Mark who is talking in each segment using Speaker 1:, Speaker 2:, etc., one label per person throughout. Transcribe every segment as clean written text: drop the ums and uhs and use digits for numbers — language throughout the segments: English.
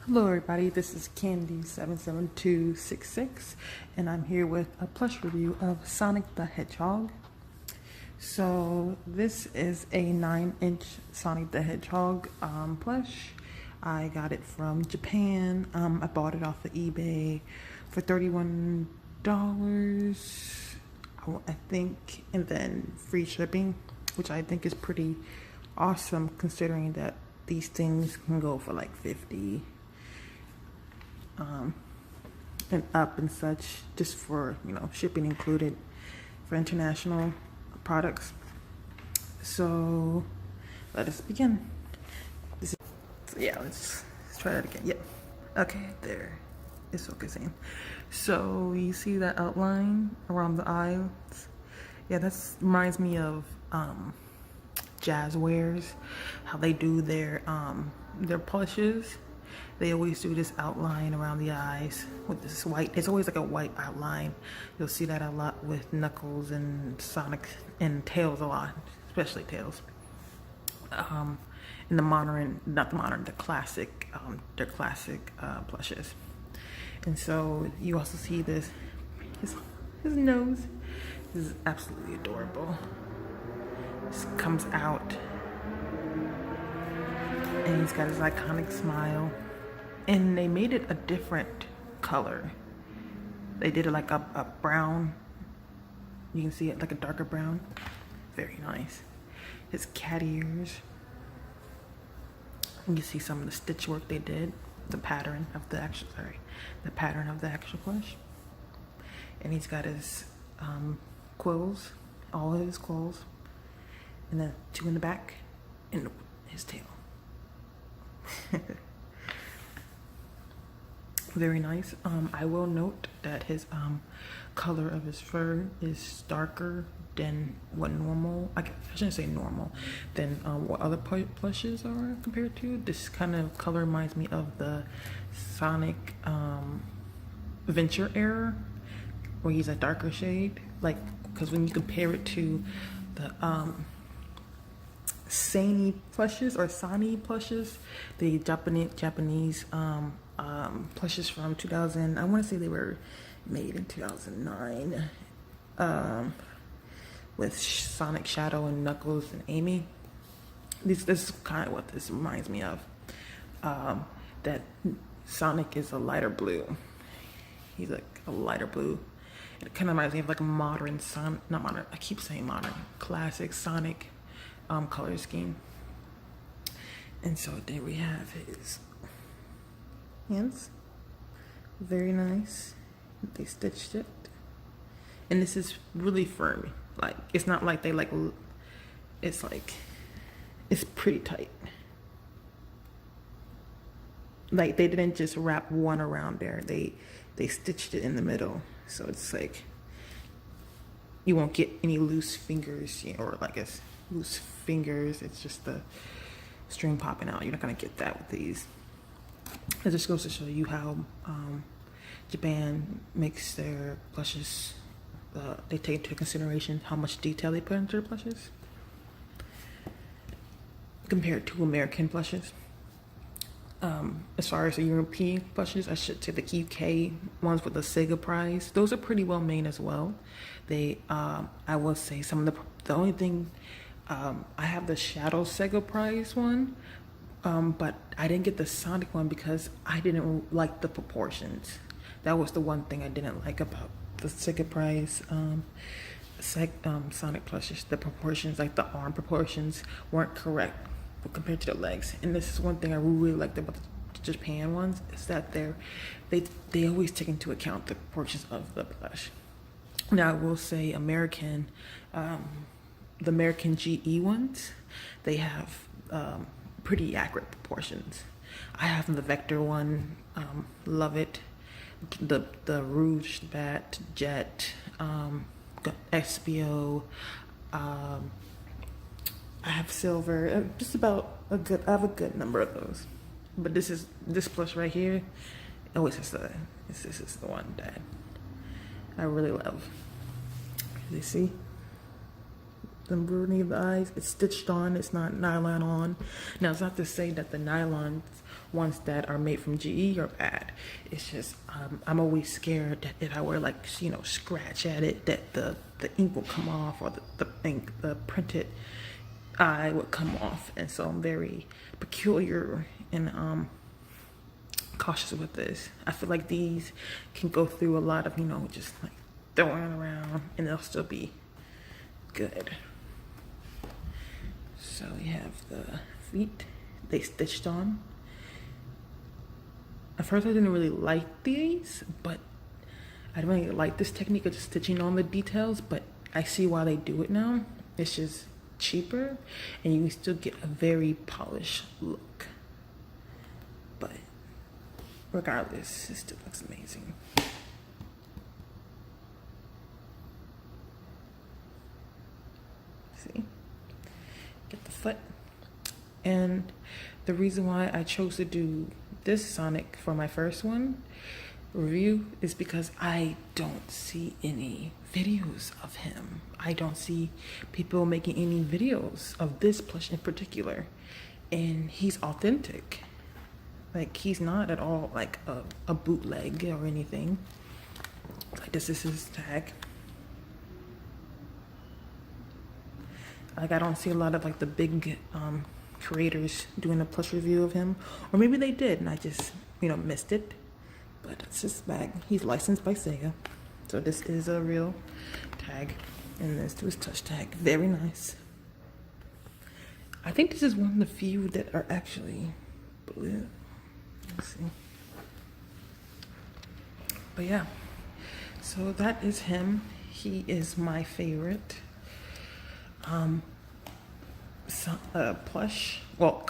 Speaker 1: Hello everybody, this is Candy77266 and I'm here with a plush review of Sonic the Hedgehog. So this is a 9-inch Sonic the Hedgehog plush. I got it from Japan. I bought it off of eBay for $31, I think, and then free shipping, which I think is pretty awesome considering that these things can go for like $50 and up and such, just for, you know, shipping included for international products. So let us begin. So yeah, let's try that again. Yep. Okay, there. It's focusing. So you see that outline around the eyes? Yeah, that reminds me of Jazzwares, how they do their plushes. They always do this outline around the eyes with this white. It's always like a white outline. You'll see that a lot with Knuckles and Sonic and Tails a lot, especially Tails. In the modern, not the modern, the classic, their classic plushes. And so you also see this, his nose. This is absolutely adorable. This comes out, and he's got his iconic smile. And they made it a different color. They did it like a brown. You can see it like a darker brown. Very nice. His cat ears. You can see some of the stitch work they did. The pattern of the actual, the pattern of the actual plush. And he's got his quills, all of his quills. And then 2 in the back and his tail. Very nice. I will note that his color of his fur is darker than what normal, I shouldn't say normal, than what other plushes are compared to. This kind of color reminds me of the Sonic Venture era, where he's a darker shade. Like, because when you compare it to the Sani plushes or Sani plushes, the Japanese plushes from 2000, I want to say they were made in 2009, with Sonic, Shadow, and Knuckles and Amy. This is kind of what this reminds me of. That Sonic is a lighter blue. He's like a lighter blue. It kind of reminds me of like a modern Sonic, not modern, I keep saying modern, classic Sonic color scheme. And so there we have his hands. Very nice. They stitched it, and this is really firm. Like, it's not like they like, it's like, it's pretty tight. Like, they didn't just wrap one around there, they stitched it in the middle, so it's like you won't get any loose fingers, you know, or like a loose fingers. It's just the string popping out. You're not gonna get that with these. It just goes to show you how Japan makes their plushes. They take into consideration how much detail they put into their plushes compared to American plushes. As far as the European plushes, I should say the UK ones with the Sega prize, those are pretty well made as well. They, I will say some of the only thing, I have the Shadow Sega prize one, but I didn't get the Sonic one because I didn't like the proportions. That was the one thing I didn't like about the Sega prize Sonic plushes. The proportions, like the arm proportions, weren't correct compared to the legs. And this is one thing I really liked about the Japan ones, is that they always take into account the proportions of the plush. Now I will say the American GE ones, they have pretty accurate proportions. I have the Vector one, love it. The Rouge Bat, Jet, XPO, I have Silver, just about I have a good number of those. But this plush right here, this is the one that I really love. You see? the embroidery of the eyes. It's stitched on, it's not nylon on. Now, it's not to say that the nylons ones that are made from GE are bad. It's just I'm always scared that if I were like, you know, scratch at it, that the ink will come off, or the ink, the printed eye would come off. And so I'm very peculiar and cautious with this. I feel like these can go through a lot of, you know, just like throwing around and they'll still be good. So we have the feet, they stitched on. At first I didn't really like these, but I don't really like this technique of just stitching on the details, but I see why they do it now. It's just cheaper and you can still get a very polished look. But regardless, it still looks amazing. See? Get the foot. And the reason why I chose to do this Sonic for my first one review is because I don't see any videos of him. I don't see people making any videos of this plush in particular. And he's authentic. Like, he's not at all like a bootleg or anything. Like, this is his tag. Like, I don't see a lot of like the big creators doing a plush review of him, or maybe they did and I just, you know, missed it. But it's his bag. He's licensed by Sega, so this is a real tag, and this to his touch tag. Very nice. I think this is one of the few that are actually blue. Let's see. But yeah, so that is him. He is my favorite. Plush. Well,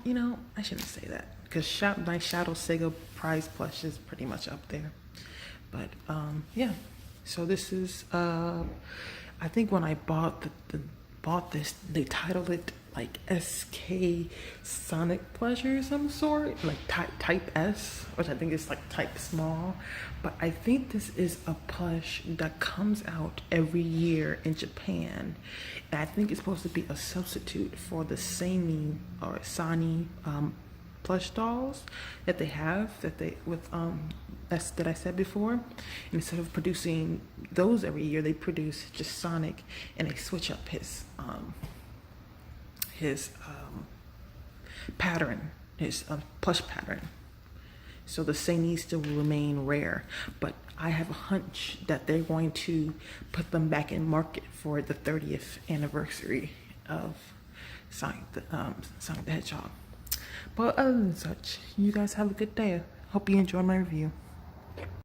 Speaker 1: you know, I shouldn't say that because my Shadow Sega Prize plush is pretty much up there. But yeah. So this is I think when I bought this, they titled it like SK Sonic Pleasure of some sort, like type S, which I think is like type small. But I think this is a plush that comes out every year in Japan, and I think it's supposed to be a substitute for the Sony or Sony plush dolls that they have, that I said before. And instead of producing those every year, they produce just Sonic, and they switch up his pattern, his plush pattern. So the Sony still will remain rare, but I have a hunch that they're going to put them back in market for the 30th anniversary of Sonic the Hedgehog. But other than such, you guys have a good day. Hope you enjoyed my review.